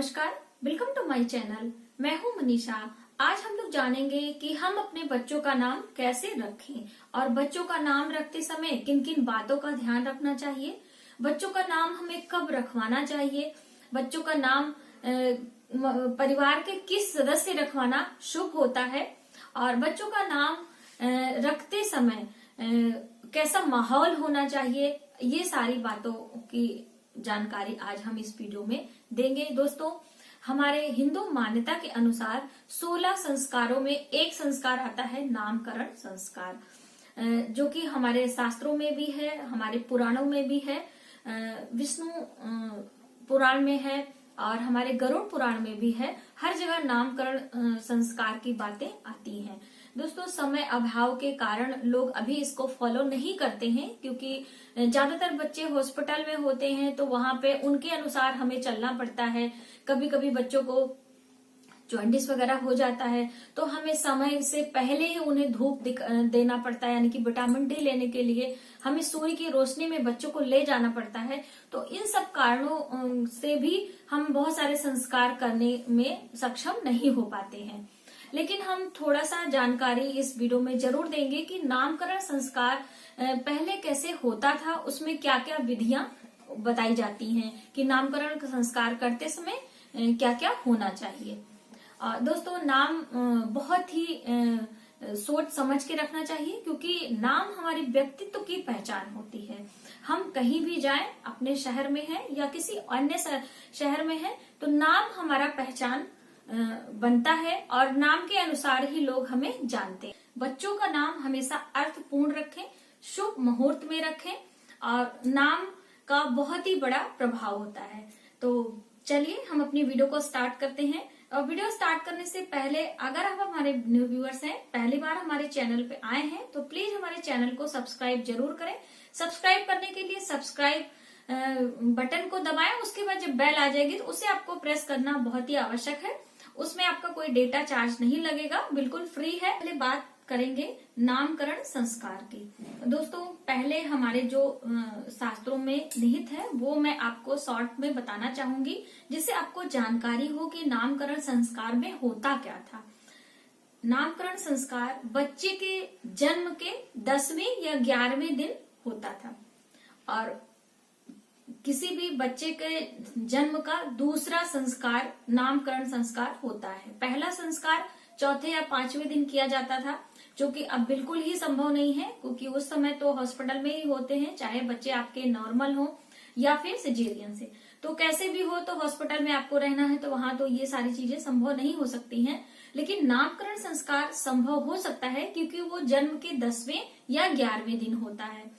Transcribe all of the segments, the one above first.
नमस्कार, welcome to my channel. मैं हूं मनीषा। आज हम लोग जानेंगे कि हम अपने बच्चों का नाम कैसे रखें और बच्चों का नाम रखते समय किन किन बातों का ध्यान रखना चाहिए, बच्चों का नाम हमें कब रखवाना चाहिए, बच्चों का नाम परिवार के किस सदस्य रखवाना शुभ होता है और बच्चों का नाम रखते समय कैसा माहौल होना चाहिए, ये सारी बातों की जानकारी आज हम इस वीडियो में देंगे। दोस्तों, हमारे हिंदू मान्यता के अनुसार 16 संस्कारों में एक संस्कार आता है नामकरण संस्कार, जो कि हमारे शास्त्रों में भी है, हमारे पुराणों में भी है, विष्णु पुराण में है और हमारे गरुड़ पुराण में भी है। हर जगह नामकरण संस्कार की बातें आती हैं। दोस्तों, समय अभाव के कारण लोग अभी इसको फॉलो नहीं करते हैं, क्योंकि ज्यादातर बच्चे हॉस्पिटल में होते हैं तो वहां पे उनके अनुसार हमें चलना पड़ता है। कभी कभी बच्चों को जॉन्डिस वगैरह हो जाता है तो हमें समय से पहले ही उन्हें धूप देना पड़ता है, यानी कि विटामिन डी लेने के लिए हमें सूर्य की रोशनी में बच्चों को ले जाना पड़ता है। तो इन सब कारणों से भी हम बहुत सारे संस्कार करने में सक्षम नहीं हो पाते हैं। लेकिन हम थोड़ा सा जानकारी इस वीडियो में जरूर देंगे कि नामकरण संस्कार पहले कैसे होता था, उसमें क्या क्या विधियां बताई जाती हैं कि नामकरण संस्कार करते समय क्या क्या होना चाहिए। दोस्तों, नाम बहुत ही सोच समझ के रखना चाहिए, क्योंकि नाम हमारे व्यक्तित्व की पहचान होती है। हम कहीं भी जाएं, अपने शहर में है या किसी अन्य शहर में है, तो नाम हमारा पहचान बनता है और नाम के अनुसार ही लोग हमें जानते हैं। बच्चों का नाम हमेशा अर्थपूर्ण रखें, शुभ मुहूर्त में रखें और नाम का बहुत ही बड़ा प्रभाव होता है। तो चलिए हम अपनी वीडियो को स्टार्ट करते हैं। और वीडियो स्टार्ट करने से पहले अगर आप हमारे न्यू व्यूअर्स हैं, पहली बार हमारे चैनल पे आए हैं, तो प्लीज हमारे चैनल को सब्सक्राइब जरूर करें। सब्सक्राइब करने के लिए सब्सक्राइब बटन को दबाएं, उसके बाद जब बेल आ जाएगी तो उसे आपको प्रेस करना बहुत ही आवश्यक है। उसमें आपका कोई डेटा चार्ज नहीं लगेगा, बिल्कुल फ्री है। पहले बात करेंगे नामकरण संस्कार की। दोस्तों, पहले हमारे जो शास्त्रों में निहित है वो मैं आपको शॉर्ट में बताना चाहूंगी, जिससे आपको जानकारी हो कि नामकरण संस्कार में होता क्या था। नामकरण संस्कार बच्चे के जन्म के 10वें या 11वें दिन होता था और किसी भी बच्चे के जन्म का दूसरा संस्कार नामकरण संस्कार होता है। पहला संस्कार चौथे या 5वें दिन किया जाता था, जो कि अब बिल्कुल ही संभव नहीं है, क्योंकि उस समय तो हॉस्पिटल में ही होते हैं, चाहे बच्चे आपके नॉर्मल हो या फिर सिजेरियन से। तो कैसे भी हो तो हॉस्पिटल में आपको रहना है, तो वहां तो ये सारी चीजें संभव नहीं हो सकती हैं। लेकिन नामकरण संस्कार संभव हो सकता है, क्योंकि वो जन्म के 10वें या 11वें दिन होता है।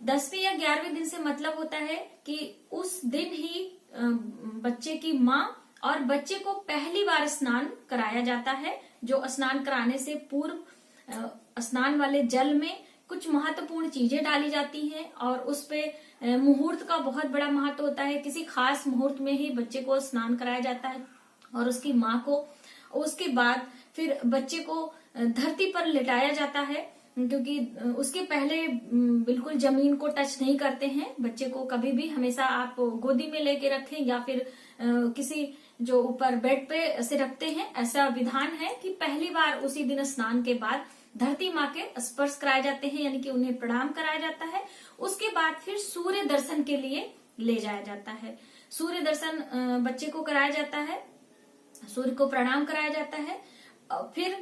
10वें या 11वें दिन से मतलब होता है कि उस दिन ही बच्चे की माँ और बच्चे को पहली बार स्नान कराया जाता है। जो स्नान कराने से पूर्व स्नान वाले जल में कुछ महत्वपूर्ण चीजें डाली जाती हैं और उस पे मुहूर्त का बहुत बड़ा महत्व होता है। किसी खास मुहूर्त में ही बच्चे को स्नान कराया जाता है और उसकी माँ को। उसके बाद फिर बच्चे को धरती पर लिटाया जाता है, क्योंकि उसके पहले बिल्कुल जमीन को टच नहीं करते हैं बच्चे को। कभी भी हमेशा आप गोदी में लेके रखें या फिर किसी जो ऊपर बेड पे से रखते हैं, ऐसा विधान है कि पहली बार उसी दिन स्नान के बाद धरती माँ के स्पर्श कराए जाते हैं, यानी कि उन्हें प्रणाम कराया जाता है। उसके बाद फिर सूर्य दर्शन के लिए ले जाया जाता है। सूर्य दर्शन बच्चे को कराया जाता है, सूर्य को प्रणाम कराया जाता है। फिर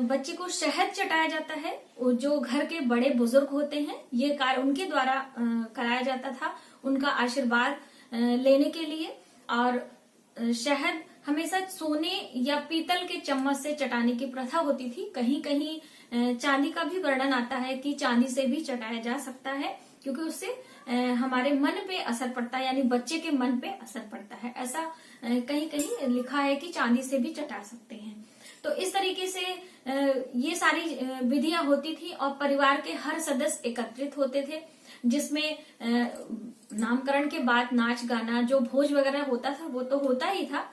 बच्चे को शहद चटाया जाता है। जो घर के बड़े बुजुर्ग होते हैं, ये कार्य उनके द्वारा कराया जाता था, उनका आशीर्वाद लेने के लिए। और शहद हमेशा सोने या पीतल के चम्मच से चटाने की प्रथा होती थी। कहीं कहीं चांदी का भी वर्णन आता है कि चांदी से भी चटाया जा सकता है, क्योंकि उससे हमारे मन पे असर पड़ता है, यानी बच्चे के मन पे असर पड़ता है। ऐसा कहीं कहीं लिखा है कि चांदी से भी चटा सकते हैं। तो इस तरीके से ये सारी विधियां होती थी और परिवार के हर सदस्य एकत्रित होते थे, जिसमें नामकरण के बाद नाच गाना, जो भोज वगैरह होता था वो तो होता ही था।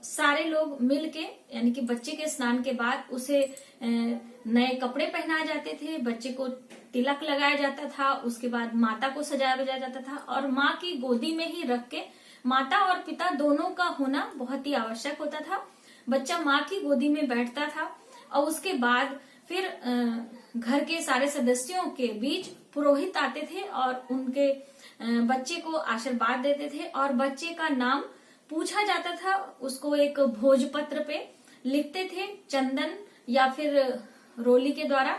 सारे लोग मिलके, यानी कि बच्चे के स्नान के बाद उसे नए कपड़े पहनाए जाते थे, बच्चे को तिलक लगाया जाता था, उसके बाद माता को सजाया जाता था और माँ की गोदी में ही रख के माता और पिता दोनों का होना बहुत ही आवश्यक होता था। बच्चा माँ की गोदी में बैठता था और उसके बाद फिर घर के सारे सदस्यों के बीच पुरोहित आते थे और उनके बच्चे को आशीर्वाद देते थे और बच्चे का नाम पूछा जाता था। उसको एक भोजपत्र पे लिखते थे चंदन या फिर रोली के द्वारा।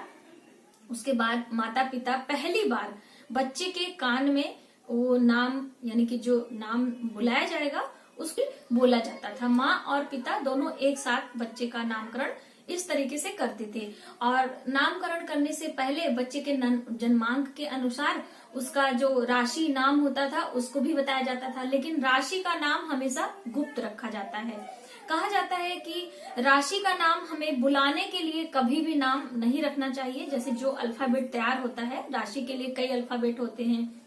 उसके बाद माता पिता पहली बार बच्चे के कान में वो नाम यानी कि जो नाम बुलाया जाएगा उसको बोला जाता था। माँ और पिता दोनों एक साथ बच्चे का नामकरण इस तरीके से करते थे और नामकरण करने से पहले बच्चे के जन्मांक के अनुसार उसका जो राशि नाम होता था उसको भी बताया जाता था, लेकिन राशि का नाम हमेशा गुप्त रखा जाता है। कहा जाता है कि राशि का नाम हमें बुलाने के लिए कभी भी नाम नहीं रखना चाहिए। जैसे जो अल्फाबेट तैयार होता है, राशि के लिए कई अल्फाबेट होते हैं,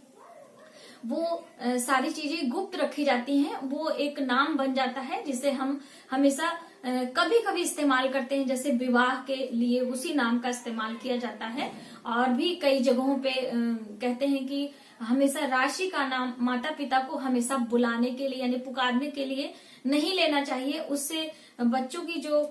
वो सारी चीजें गुप्त रखी जाती हैं। वो एक नाम बन जाता है जिसे हम हमेशा कभी कभी इस्तेमाल करते हैं। जैसे विवाह के लिए उसी नाम का इस्तेमाल किया जाता है और भी कई जगहों पे कहते हैं कि हमेशा राशि का नाम माता पिता को हमेशा बुलाने के लिए यानी पुकारने के लिए नहीं लेना चाहिए। उससे बच्चों की जो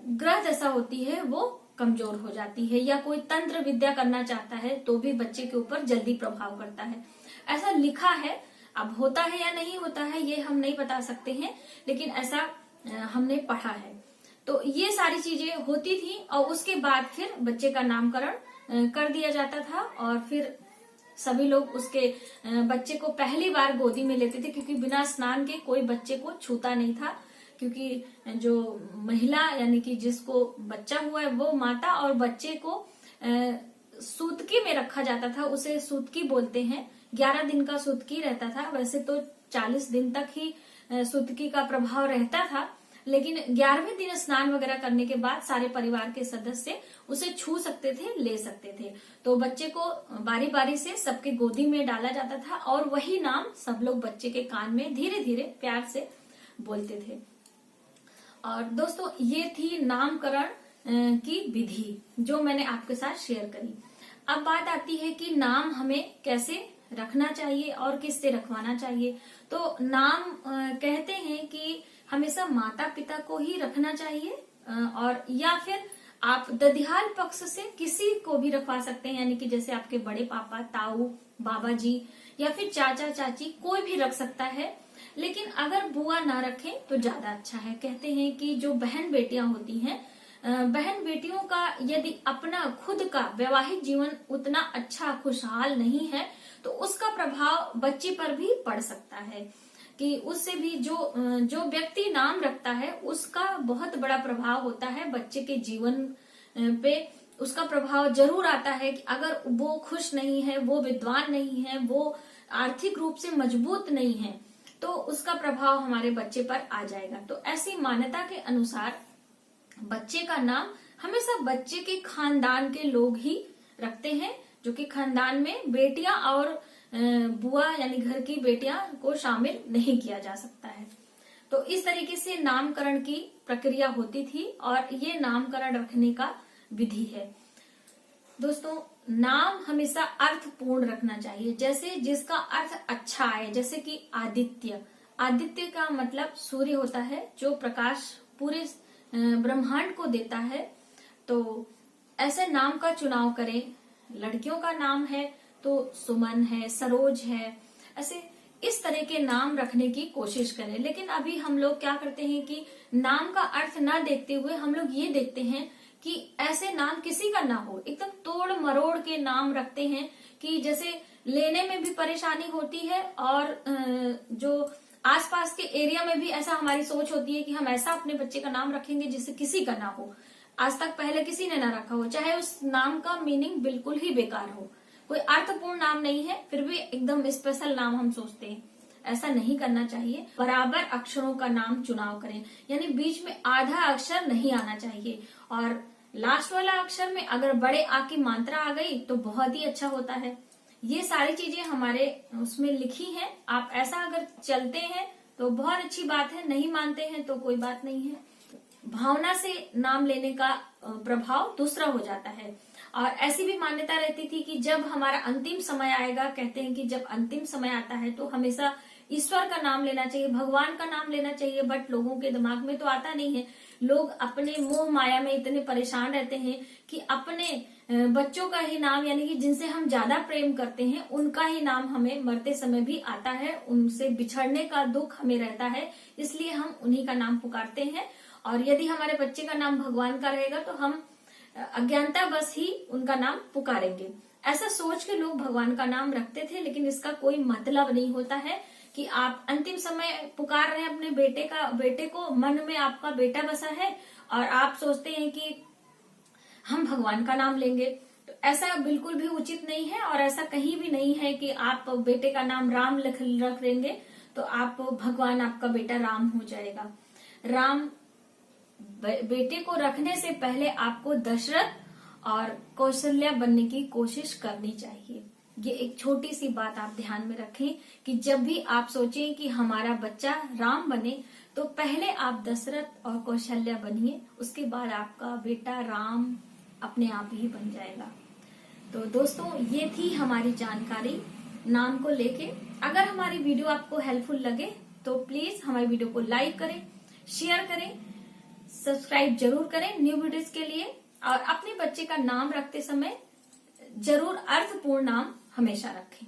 ग्रह दशा होती है वो कमजोर हो जाती है, या कोई तंत्र विद्या करना चाहता है तो भी बच्चे के ऊपर जल्दी प्रभाव करता है। ऐसा लिखा है, अब होता है या नहीं होता है ये हम नहीं बता सकते हैं, लेकिन ऐसा हमने पढ़ा है। तो ये सारी चीजें होती थी और उसके बाद फिर बच्चे का नामकरण कर दिया जाता था और फिर सभी लोग उसके बच्चे को पहली बार गोदी में लेते थे, क्योंकि बिना स्नान के कोई बच्चे को छूता नहीं था। क्योंकि जो महिला यानी कि जिसको बच्चा हुआ है वो माता, और बच्चे को सूतकी में रखा जाता था, उसे सूतकी बोलते हैं। 11 दिन का सूतकी रहता था। वैसे तो 40 दिन तक ही सूतकी का प्रभाव रहता था, लेकिन 11वें दिन स्नान वगैरह करने के बाद सारे परिवार के सदस्य उसे छू सकते थे, ले सकते थे। तो बच्चे को बारी बारी से सबके गोदी में डाला जाता था और वही नाम सब लोग बच्चे के कान में धीरे धीरे प्यार से बोलते थे। और दोस्तों ये थी नामकरण की विधि जो मैंने आपके साथ शेयर करी। अब बात आती है कि नाम हमें कैसे रखना चाहिए और किससे रखवाना चाहिए। तो नाम कहते हैं कि हमेशा माता पिता को ही रखना चाहिए और या फिर आप ददियाल पक्ष से किसी को भी रखवा सकते हैं, यानी कि जैसे आपके बड़े पापा, ताऊ, बाबा जी या फिर चाचा चाची कोई भी रख सकता है। लेकिन अगर बुआ ना रखें तो ज्यादा अच्छा है। कहते हैं कि जो बहन बेटियां होती हैं, बहन बेटियों का यदि अपना खुद का वैवाहिक जीवन उतना अच्छा खुशहाल नहीं है तो उसका प्रभाव बच्चे पर भी पड़ सकता है, कि उससे भी जो व्यक्ति नाम रखता है उसका बहुत बड़ा प्रभाव होता है बच्चे के जीवन पे। उसका प्रभाव जरूर आता है कि अगर वो खुश नहीं है, वो विद्वान नहीं है, वो आर्थिक रूप से मजबूत नहीं है तो उसका प्रभाव हमारे बच्चे पर आ जाएगा। तो ऐसी मान्यता के अनुसार बच्चे का नाम हमेशा बच्चे के खानदान के लोग ही रखते हैं, जो कि खानदान में बेटियां और बुआ यानी घर की बेटियां को शामिल नहीं किया जा सकता है। तो इस तरीके से नामकरण की प्रक्रिया होती थी और ये नामकरण रखने का विधि है। दोस्तों नाम हमेशा अर्थपूर्ण रखना चाहिए, जैसे जिसका अर्थ अच्छा है, जैसे कि आदित्य। आदित्य का मतलब सूर्य होता है जो प्रकाश पूरे ब्रह्मांड को देता है। तो ऐसे नाम का चुनाव करें। लड़कियों का नाम है तो सुमन है, सरोज है, ऐसे इस तरह के नाम रखने की कोशिश करें। लेकिन अभी हम लोग क्या करते हैं कि नाम का अर्थ ना देखते हुए हम लोग ये देखते हैं कि ऐसे नाम किसी का ना हो, एकदम तोड़ मरोड़ के नाम रखते हैं कि जैसे लेने में भी परेशानी होती है और जो आसपास के एरिया में भी ऐसा हमारी सोच होती है कि हम ऐसा अपने बच्चे का नाम रखेंगे जिससे किसी का ना हो, आज तक पहले किसी ने ना रखा हो, चाहे उस नाम का मीनिंग बिल्कुल ही बेकार हो, कोई अर्थपूर्ण नाम नहीं है, फिर भी एकदम स्पेशल नाम हम सोचते हैं। ऐसा नहीं करना चाहिए। बराबर अक्षरों का नाम चुनाव करें, यानी बीच में आधा अक्षर नहीं आना चाहिए और लास्ट वाला अक्षर में अगर बड़े आ की मात्रा आ गई तो बहुत ही अच्छा होता है। ये सारी चीजें हमारे उसमें लिखी हैं। आप ऐसा अगर चलते हैं तो बहुत अच्छी बात है, नहीं मानते हैं तो कोई बात नहीं है। भावना से नाम लेने का प्रभाव दूसरा हो जाता है। और ऐसी भी मान्यता रहती थी कि जब हमारा अंतिम समय आएगा, कहते हैं कि जब अंतिम समय आता है तो हमेशा ईश्वर का नाम लेना चाहिए, भगवान का नाम लेना चाहिए, बट लोगों के दिमाग में तो आता नहीं है। लोग अपने मोह माया में इतने परेशान रहते हैं कि अपने बच्चों का ही नाम, यानी कि जिनसे हम ज्यादा प्रेम करते हैं उनका ही नाम हमें मरते समय भी आता है, उनसे बिछड़ने का दुख हमें रहता है, इसलिए हम उन्हीं का नाम पुकारते हैं। और यदि हमारे बच्चे का नाम भगवान का रहेगा तो हम अज्ञानता बस ही उनका नाम पुकारेंगे। ऐसा सोच के लोग भगवान का नाम रखते थे, लेकिन इसका कोई मतलब नहीं होता है कि आप अंतिम समय पुकार रहे हैं अपने बेटे को, मन में आपका बेटा बसा है और आप सोचते हैं कि हम भगवान का नाम लेंगे। तो ऐसा बिल्कुल भी उचित नहीं है, और ऐसा कहीं भी नहीं है कि आप बेटे का नाम राम रख देंगे तो आप भगवान, आपका बेटा राम हो जाएगा। राम बेटे को रखने से पहले आपको दशरथ और कौशल्या बनने की कोशिश करनी चाहिए। ये एक छोटी सी बात आप ध्यान में रखें कि जब भी आप सोचें कि हमारा बच्चा राम बने तो पहले आप दशरथ और कौशल्या बनिए, उसके बाद आपका बेटा राम अपने आप ही बन जाएगा। तो दोस्तों, ये थी हमारी जानकारी नाम को लेके। अगर हमारी वीडियो आपको हेल्पफुल लगे तो प्लीज हमारी वीडियो को लाइक करें, शेयर करें, सब्सक्राइब जरूर करें न्यू वीडियोस के लिए, और अपने बच्चे का नाम रखते समय जरूर अर्थपूर्ण नाम हमेशा रखें।